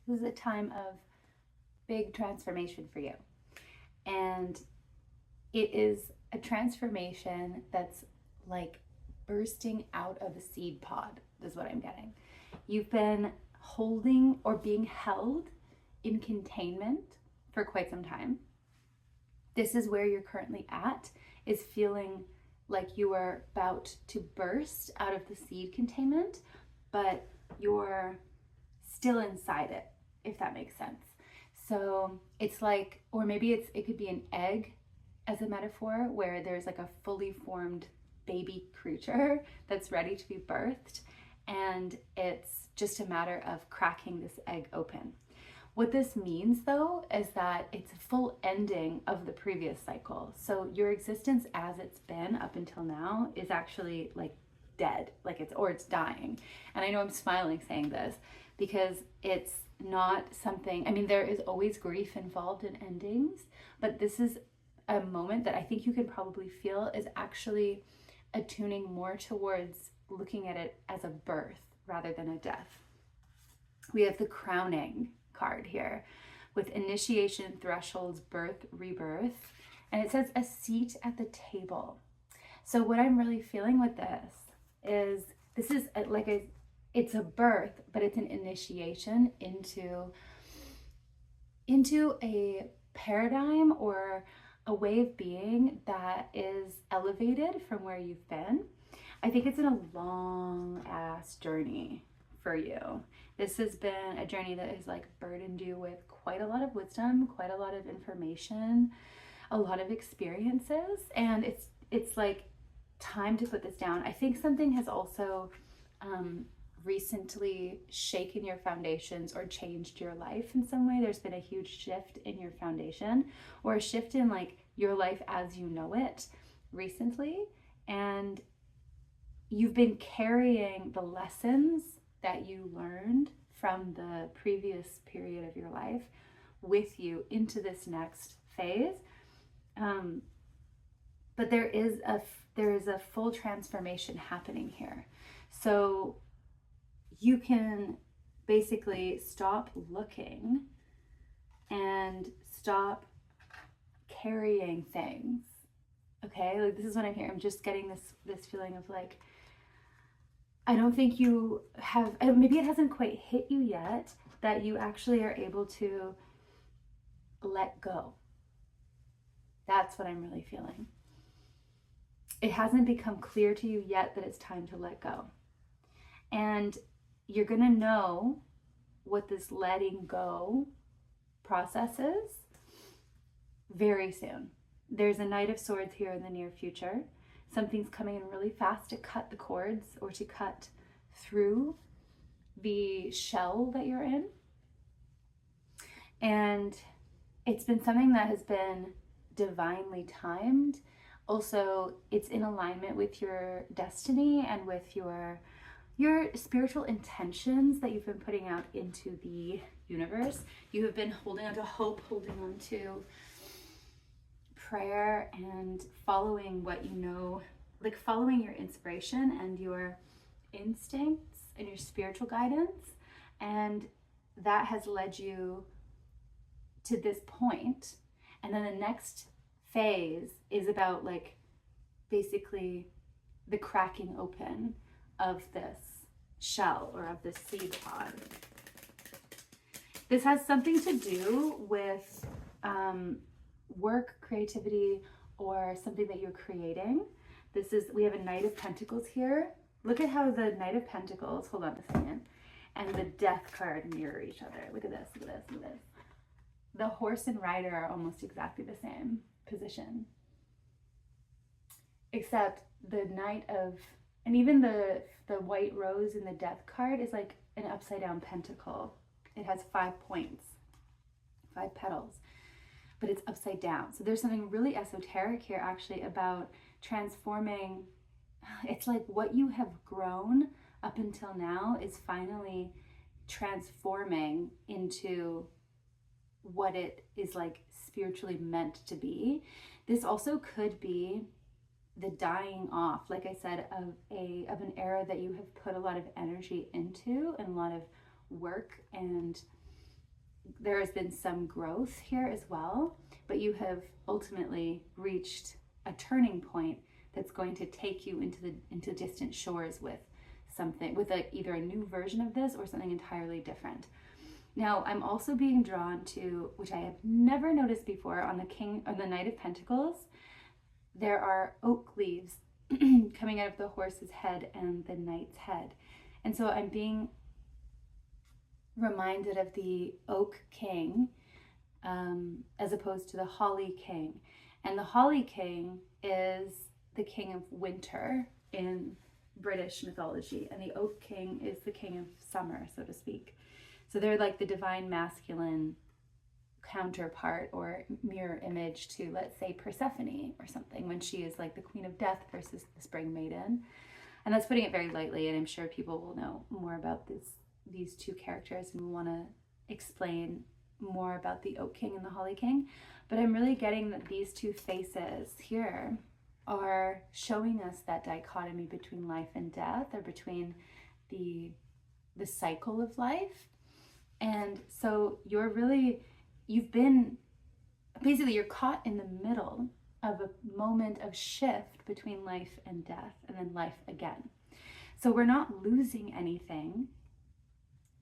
This is a time of big transformation for you. And it is a transformation that's like bursting out of a seed pod, is what I'm getting. You've been holding or being held in containment for quite some time. This is where you're currently at, is feeling like you are about to burst out of the seed containment, but you're still inside it, if that makes sense. So it's like, or maybe it could be an egg as a metaphor, where there's like a fully formed baby creature that's ready to be birthed, and it's just a matter of cracking this egg open. What this means though is that it's a full ending of the previous cycle. So your existence as it's been up until now is actually like dead, like it's dying. And I know I'm smiling saying this because it's not something, I mean, there is always grief involved in endings, but this is a moment that I think you can probably feel is actually attuning more towards looking at it as a birth rather than a death. We have the crowning card here with initiation, thresholds, birth, rebirth, and it says a seat at the table. So what I'm really feeling with this is it's a birth, but it's an initiation into a paradigm or a way of being that is elevated from where you've been. I think it's in a long ass journey for you. This has been a journey that has like burdened you with quite a lot of wisdom, quite a lot of information, a lot of experiences, and it's like time to put this down. I think something has also recently shaken your foundations or changed your life in some way. There's been a huge shift in your foundation, or a shift in like your life as you know it recently, and you've been carrying the lessons that you learned from the previous period of your life with you into this next phase. But there is a full transformation happening here. So you can basically stop looking and stop carrying things. Okay, like this is what I'm hearing. I'm just getting this feeling of like, I don't think you have, maybe it hasn't quite hit you yet, that you actually are able to let go. That's what I'm really feeling. It hasn't become clear to you yet that it's time to let go. And you're going to know what this letting go process is very soon. There's a Knight of Swords here in the near future. Something's coming in really fast to cut the cords or to cut through the shell that you're in. And it's been something that has been divinely timed. Also, it's in alignment with your destiny and with your spiritual intentions that you've been putting out into the universe. You have been holding on to hope, holding on to prayer, and following what you know, like following your inspiration and your instincts and your spiritual guidance. And that has led you to this point. And then the next phase is about like basically the cracking open of this shell or of this seed pod. This has something to do with work, creativity, or something that you're creating. We have a Knight of Pentacles here. Look at how the Knight of Pentacles, hold on a second, and the Death card mirror each other. Look at this, look at this, look at this. The horse and rider are almost exactly the same position. Except the Knight of, and even the white rose in the Death card is like an upside down pentacle. It has 5 points, 5 petals, but it's upside down. So there's something really esoteric here actually about transforming. It's like what you have grown up until now is finally transforming into what it is like spiritually meant to be. This also could be the dying off, like I said, of an era that you have put a lot of energy into and a lot of work and there has been some growth here as well, but you have ultimately reached a turning point that's going to take you into distant shores with something, with either a new version of this or something entirely different. Now, I'm also being drawn to, which I have never noticed before, on the Knight of Pentacles, there are oak leaves coming out of the horse's head and the knight's head. And so I'm being reminded of the oak king as opposed to the holly king. And the holly king is the king of winter in British mythology, and the oak king is the king of summer, so to speak. So they're like the divine masculine counterpart or mirror image to, let's say, Persephone or something, when she is like the queen of death versus the spring maiden. And that's putting it very lightly, and I'm sure people will know more about these two characters and will want to explain more about the oak king and the holly king. But I'm really getting that these two faces here are showing us that dichotomy between life and death, or between the cycle of life. And so you're caught in the middle of a moment of shift between life and death, and then life again. So we're not losing anything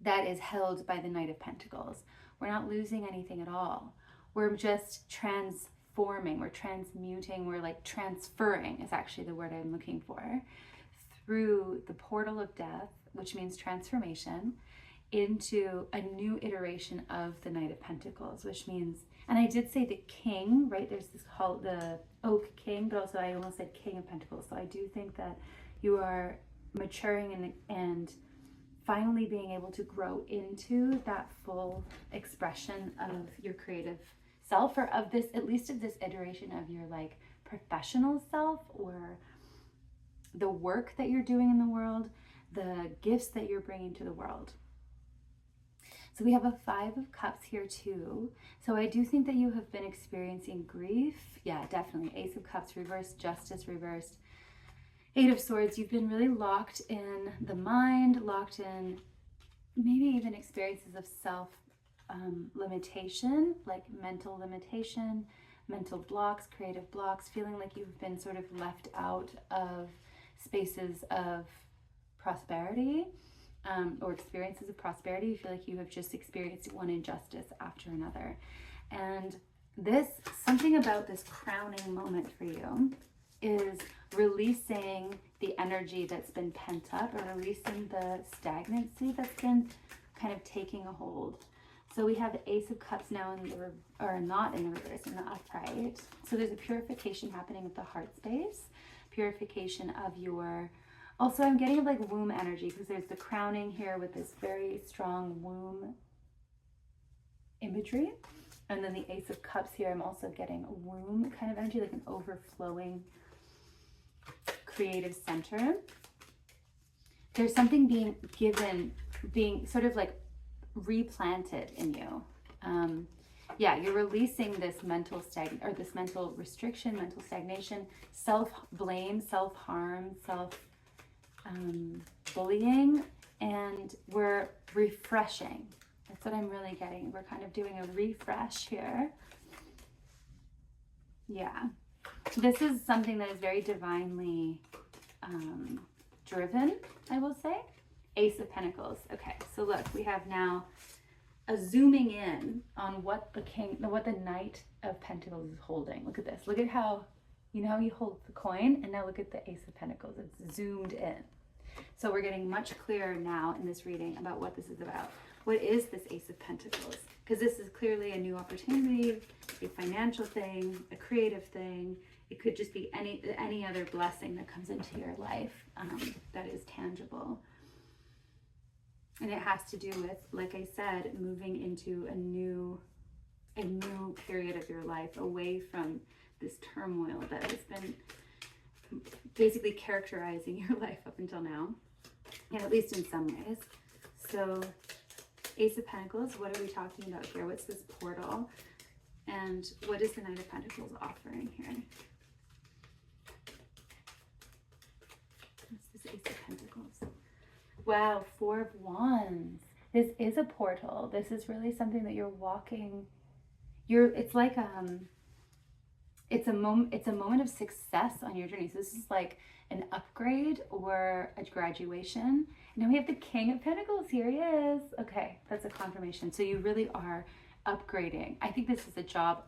that is held by the Knight of Pentacles. We're not losing anything at all. We're just transforming, we're transmuting, we're like transferring is actually the word I'm looking for, through the portal of death, which means transformation, into a new iteration of the Knight of Pentacles, which means, and I did say the king, right? There's this called the oak king, but also I almost said king of pentacles. So I do think that you are maturing and finally being able to grow into that full expression of your creative self, or of this, at least of this iteration of your like professional self, or the work that you're doing in the world, the gifts that you're bringing to the world. So we have a 5 of Cups here too. So I do think that you have been experiencing grief. Yeah, definitely. Ace of Cups reversed, Justice reversed, 8 of Swords. You've been really locked in the mind, locked in maybe even experiences of self limitation, like mental limitation, mental blocks, creative blocks, feeling like you've been sort of left out of spaces of prosperity. Or experiences of prosperity. You feel like you have just experienced one injustice after another. And something about this crowning moment for you is releasing the energy that's been pent up, or releasing the stagnancy that's been kind of taking a hold. So we have the Ace of Cups now not in the reverse, in the upright. So there's a purification happening of the heart space, purification of your. Also, I'm getting like womb energy, because there's the crowning here with this very strong womb imagery. And then the Ace of Cups here, I'm also getting a womb kind of energy, like an overflowing creative center. There's something being given, being sort of like replanted in you. Yeah, you're releasing this mental this mental restriction, mental stagnation, self-blame, self-harm, bullying, and we're refreshing. That's what I'm really getting. We're kind of doing a refresh here. Yeah. This is something that is very divinely driven, I will say. Ace of Pentacles. Okay, so look, we have now a zooming in on what the Knight of Pentacles is holding. Look at this. Look at how, you know how you hold the coin, and now look at the Ace of Pentacles. It's zoomed in. So we're getting much clearer now in this reading about what this is about. What is this Ace of Pentacles? Because this is clearly a new opportunity, a financial thing, a creative thing. It could just be any other blessing that comes into your life that is tangible. And it has to do with, like I said, moving into a new period of your life, away from this turmoil that has been basically characterizing your life up until now, and at least in some ways. So Ace of Pentacles, what are we talking about here? What's this portal? And what is the Knight of Pentacles offering here? What's this Ace of Pentacles? Wow, 4 of Wands. This is a portal. This is really something that you're walking. It's like it's a moment of success on your journey. So this is like an upgrade or a graduation. And now we have the King of Pentacles. Here he is. Okay, that's a confirmation. So you really are upgrading. I think this is a job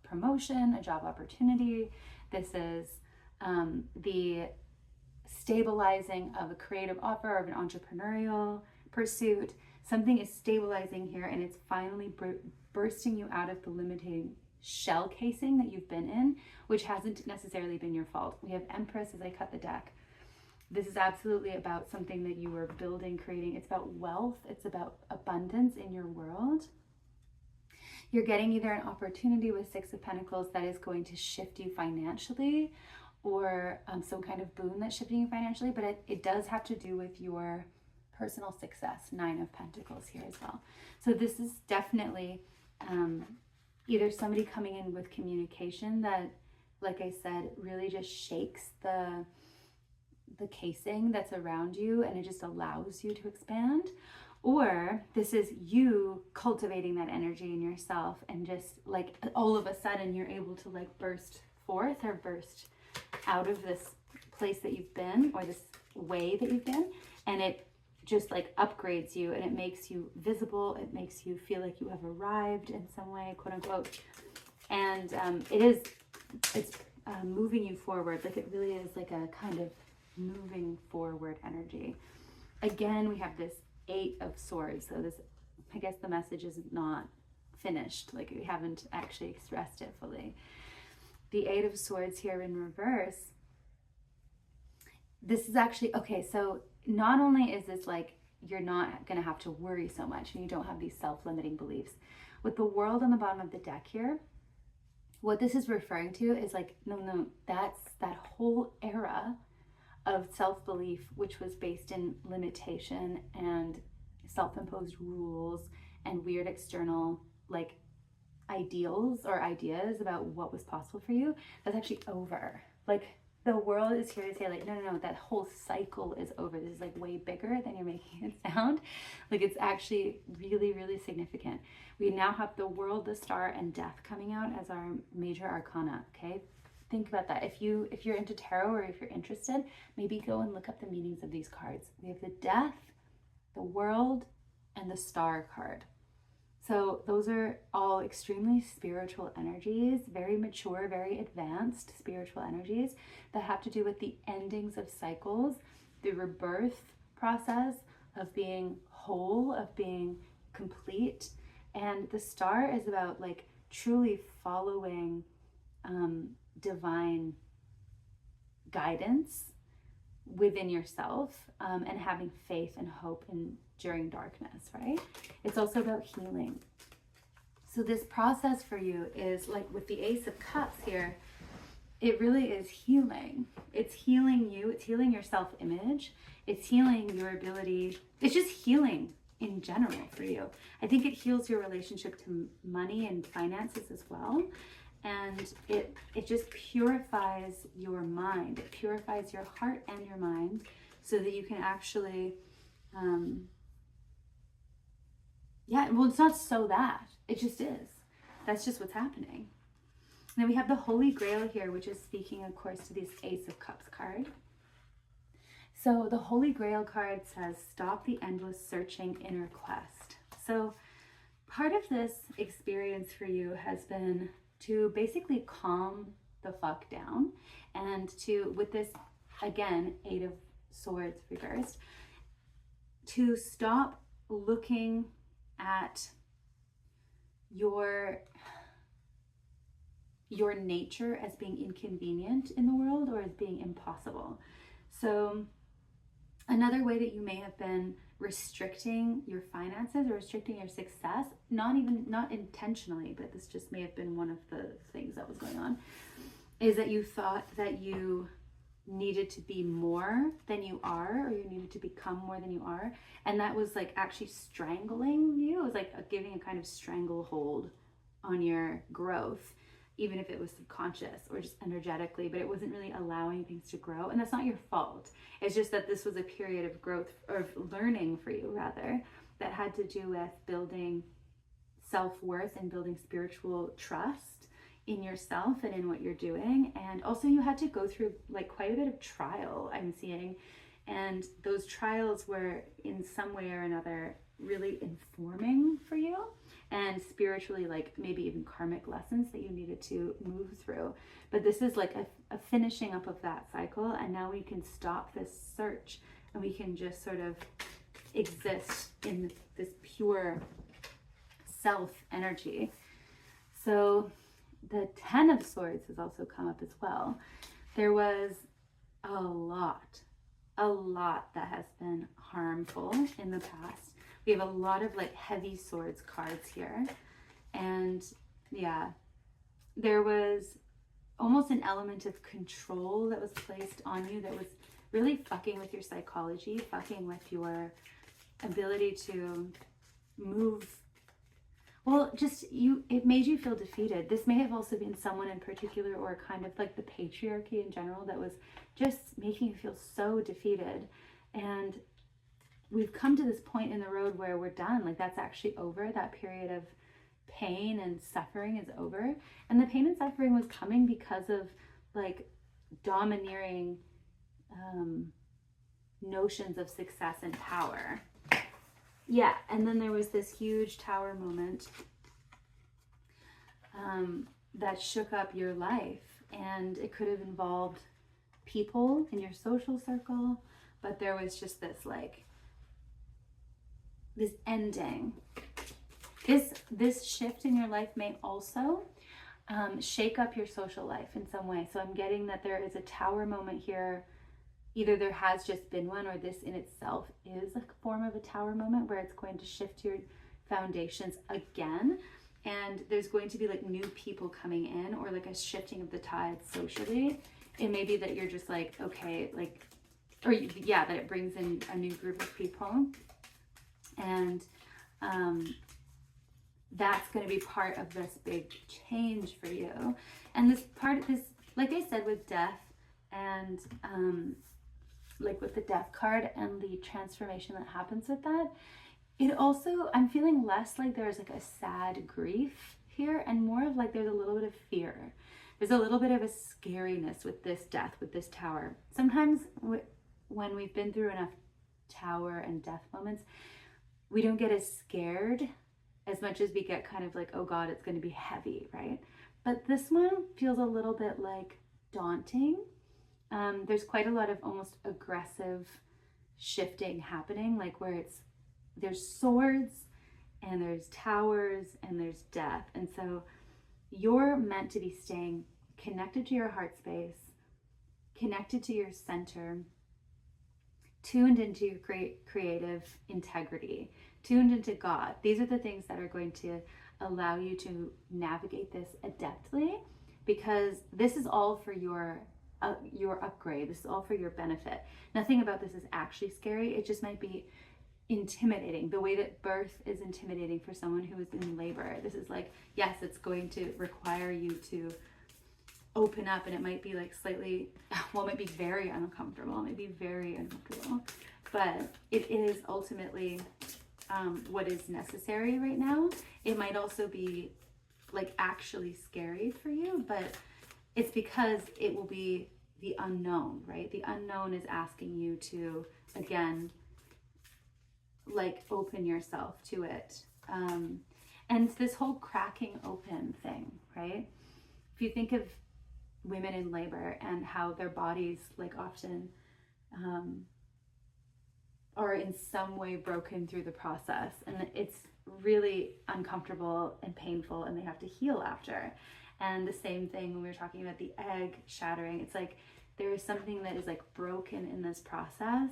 promotion, a job opportunity. This is the stabilizing of a creative offer, or of an entrepreneurial pursuit. Something is stabilizing here, and it's finally bursting you out of the limiting shell casing that you've been in, which hasn't necessarily been your fault. We have Empress as I cut the deck. This is absolutely about something that you were building, creating. It's about wealth. It's about abundance in your world. You're getting either an opportunity with Six of Pentacles that is going to shift you financially, or some kind of boon that's shifting you financially, but it does have to do with your personal success. Nine of Pentacles here as well. So this is definitely either somebody coming in with communication that, like I said, really just shakes the casing that's around you, and it just allows you to expand. Or this is you cultivating that energy in yourself, and just like all of a sudden you're able to like burst forth, or burst out of this place that you've been, or this way that you've been, and it just like upgrades you, and it makes you visible. It makes you feel like you have arrived in some way, quote unquote. And it's moving you forward. Like it really is like a kind of moving forward energy. Again, we have this Eight of Swords. So this, I guess the message is not finished. Like we haven't actually expressed it fully. The Eight of Swords here in reverse. This is actually, okay, so not only is this like, you're not going to have to worry so much, and you don't have these self-limiting beliefs. With the World on the bottom of the deck here, what this is referring to is like, no, that's that whole era of self-belief, which was based in limitation and self-imposed rules and weird external like ideals or ideas about what was possible for you. That's actually over. Like the World is here to say like, no, that whole cycle is over. This is like way bigger than you're making it sound. Like it's actually really, really significant. We now have the World, the Star, and Death coming out as our major arcana, okay? Think about that. If you're into tarot, or if you're interested, maybe go and look up the meanings of these cards. We have the Death, the World, and the Star card. So those are all extremely spiritual energies, very mature, very advanced spiritual energies that have to do with the endings of cycles, the rebirth process of being whole, of being complete. And the Star is about like truly following divine guidance within yourself, and having faith and hope during darkness, right? It's also about healing. So this process for you is like with the Ace of Cups here, it really is healing. It's healing you. It's healing your self-image. It's healing your ability. It's just healing in general for you. I think it heals your relationship to money and finances as well. And it just purifies your mind. It purifies your heart and your mind so that you can actually, well, it's not so that. It just is. That's just what's happening. And then we have the Holy Grail here, which is speaking, of course, to this Ace of Cups card. So the Holy Grail card says, stop the endless searching inner quest. So part of this experience for you has been to basically calm the fuck down, and to, with this, again, Eight of Swords reversed, to stop looking at your nature as being inconvenient in the world, or as being impossible. So another way that you may have been restricting your finances or restricting your success, not intentionally, but this just may have been one of the things that was going on, is that you thought that you needed to be more than you are, or you needed to become more than you are, and that was like actually strangling you. It was like giving a kind of stranglehold on your growth, even if it was subconscious or just energetically, but it wasn't really allowing things to grow. And that's not your fault. It's just that this was a period of growth, or of learning for you rather, that had to do with building self-worth and building spiritual trust in yourself and in what you're doing. And also you had to go through like quite a bit of trial, I'm seeing. And those trials were in some way or another really informing for you, and spiritually, like maybe even karmic lessons that you needed to move through. But this is like a finishing up of that cycle, and now we can stop this search and we can just sort of exist in this pure self energy. So the 10 of Swords has also come up as well. There was a lot that has been harmful in the past. We have a lot of like heavy swords cards here. And yeah, there was almost an element of control that was placed on you that was really fucking with your psychology, fucking with your ability to move. Well, just it made you feel defeated. This may have also been someone in particular, or kind of like the patriarchy in general, that was just making you feel so defeated. And we've come to this point in the road where we're done. Like that's actually over. That period of pain and suffering is over. And the pain and suffering was coming because of like domineering notions of success and power. Yeah, and then there was this huge tower moment that shook up your life, and it could have involved people in your social circle, but there was just this like this ending. This shift in your life may also shake up your social life in some way. So I'm getting that there is a tower moment here. Either there has just been one, or this in itself is a form of a tower moment where it's going to shift your foundations again. And there's going to be like new people coming in, or like a shifting of the tides socially. It may be that you're just like, okay, like, or yeah, that it brings in a new group of people. And that's going to be part of this big change for you. And this part of this, like I said, with death and like with the death card and the transformation that happens with that, it also, I'm feeling less like there's like a sad grief here, and more of like there's a little bit of fear. There's a little bit of a scariness with this death, with this tower. Sometimes when we've been through enough tower and death moments, we don't get as scared as much as we get kind of like, oh God, it's going to be heavy, right? But this one feels a little bit like daunting. There's quite a lot of almost aggressive shifting happening, like where there's swords and there's towers and there's death. And so you're meant to be staying connected to your heart space, connected to your center, tuned into your creative integrity, tuned into God. These are the things that are going to allow you to navigate this adeptly, because this is all for your upgrade. This is all for your benefit. Nothing about this is actually scary. It just might be intimidating, the way that birth is intimidating for someone who is in labor. This is like, yes, it's going to require you to open up, and it might be like slightly, well, it might be very uncomfortable. It might be very uncomfortable, but it is ultimately what is necessary right now. It might also be like actually scary for you, but it's because it will be the unknown, right? The unknown is asking you to, again, like open yourself to it. And this whole cracking open thing, right? If you think of women in labor and how their bodies like often are in some way broken through the process, and it's really uncomfortable and painful, and they have to heal after. And the same thing when we were talking about the egg shattering, it's like there is something that is like broken in this process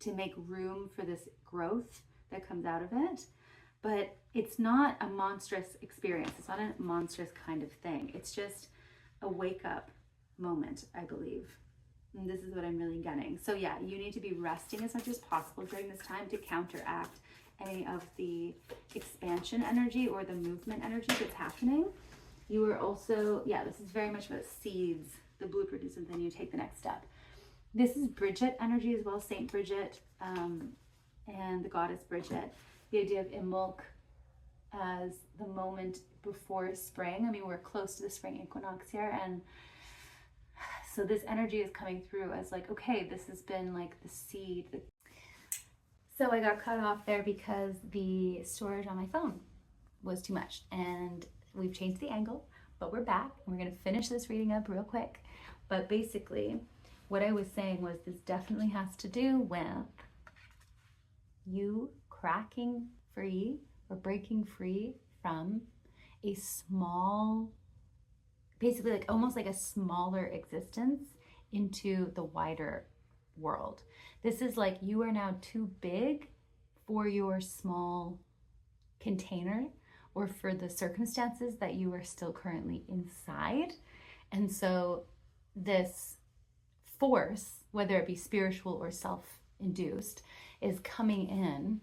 to make room for this growth that comes out of it. But it's not a monstrous experience. It's not a monstrous kind of thing. It's just a wake up moment, I believe. And this is what I'm really getting. So yeah, you need to be resting as much as possible during this time to counteract any of the expansion energy or the movement energy that's happening. You are also, yeah, this is very much about seeds. The blueprint is then you take the next step. This is Bridget energy as well, Saint Bridget. and the goddess Bridget. The idea of Imbolc as the moment before spring. I mean, we're close to the spring equinox here, and so this energy is coming through as like, okay, this has been like the seed. So I got cut off there because the storage on my phone was too much, and we've changed the angle, but we're back and we're going to finish this reading up real quick. But basically what I was saying was this definitely has to do with you cracking free or breaking free from a small, basically like almost like a smaller existence into the wider world. This is like you are now too big for your small container or for the circumstances that you are still currently inside. And so this force, whether it be spiritual or self-induced, is coming in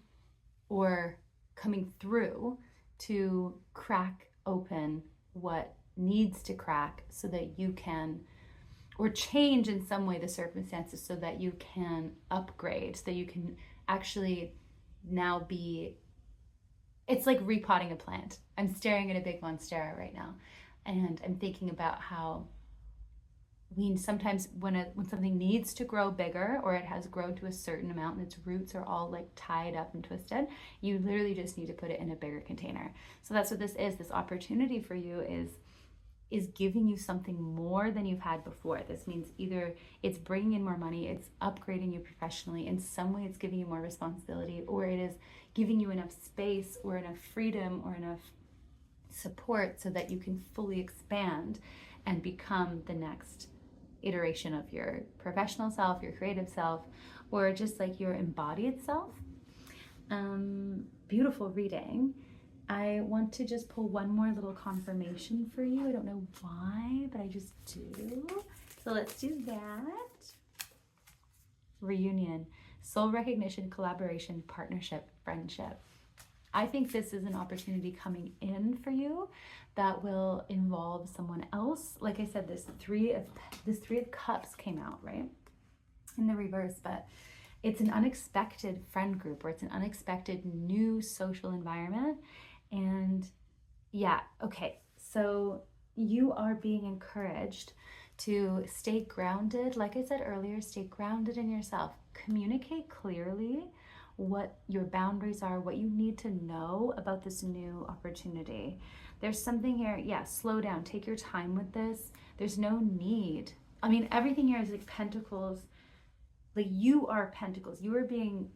or coming through to crack open what needs to crack so that you can, or change in some way the circumstances so that you can upgrade, so that you can actually now be, it's like repotting a plant. I'm staring at a big monstera right now, and I'm thinking about how we sometimes, when something needs to grow bigger, or it has grown to a certain amount and its roots are all like tied up and twisted, you literally just need to put it in a bigger container. So that's what this is. This opportunity for you is giving you something more than you've had before. This means either it's bringing in more money, it's upgrading you professionally, in some way it's giving you more responsibility, or it is giving you enough space or enough freedom or enough support so that you can fully expand and become the next iteration of your professional self, your creative self, or just like your embodied self. Beautiful reading. I want to just pull one more little confirmation for you. I don't know why, but I just do. So let's do that. Reunion, soul recognition, collaboration, partnership, friendship. I think this is an opportunity coming in for you that will involve someone else. Like I said, this three of cups came out, right? In the reverse, but it's an unexpected friend group, or it's an unexpected new social environment. And yeah, okay, so you are being encouraged to stay grounded. Like I said earlier, stay grounded in yourself. Communicate clearly what your boundaries are, what you need to know about this new opportunity. There's something here, yeah, slow down, take your time with this. There's no need. I mean, everything here is like pentacles. Like you are pentacles. You are being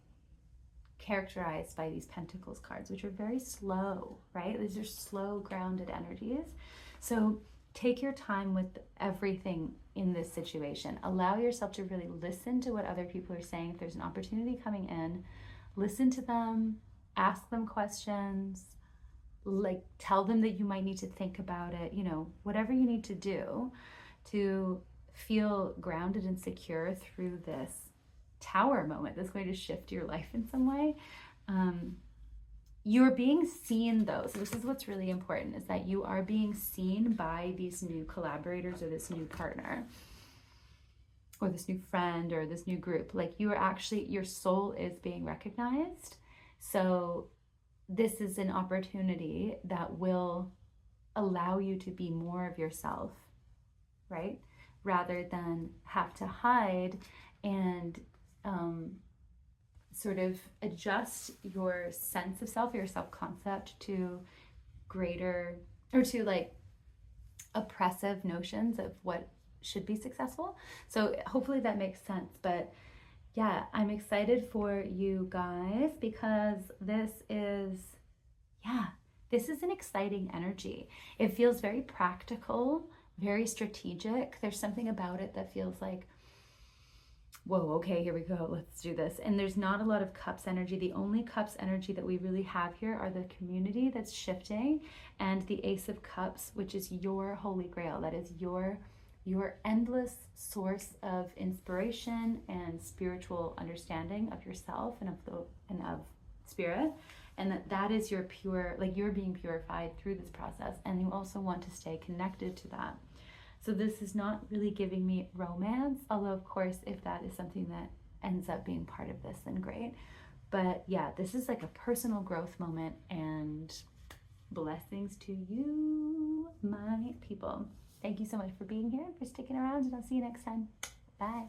characterized by these pentacles cards, which are very slow, right? These are slow, grounded energies. So take your time with everything in this situation. Allow yourself to really listen to what other people are saying. If there's an opportunity coming in, listen to them, ask them questions, like tell them that you might need to think about it, you know, whatever you need to do to feel grounded and secure through this tower moment that's going to shift your life in some way. You're being seen though. So this is what's really important, is that you are being seen by these new collaborators or this new partner or this new friend or this new group. Like you are actually, your soul is being recognized. So this is an opportunity that will allow you to be more of yourself, right? Rather than have to hide and sort of adjust your sense of self, your self-concept to greater, or to like oppressive notions of what should be successful. So hopefully that makes sense. But yeah, I'm excited for you guys because this is an exciting energy. It feels very practical, very strategic. There's something about it that feels like, whoa, okay, here we go, let's do this. And there's not a lot of cups energy. The only cups energy that we really have here are the community that's shifting and the Ace of Cups, which is your holy grail. That is your endless source of inspiration and spiritual understanding of yourself and of spirit. And that is your pure, like you're being purified through this process. And you also want to stay connected to that. So this is not really giving me romance, although of course, if that is something that ends up being part of this, then great. But yeah, this is like a personal growth moment, and blessings to you, my people. Thank you so much for being here, for sticking around, and I'll see you next time. Bye.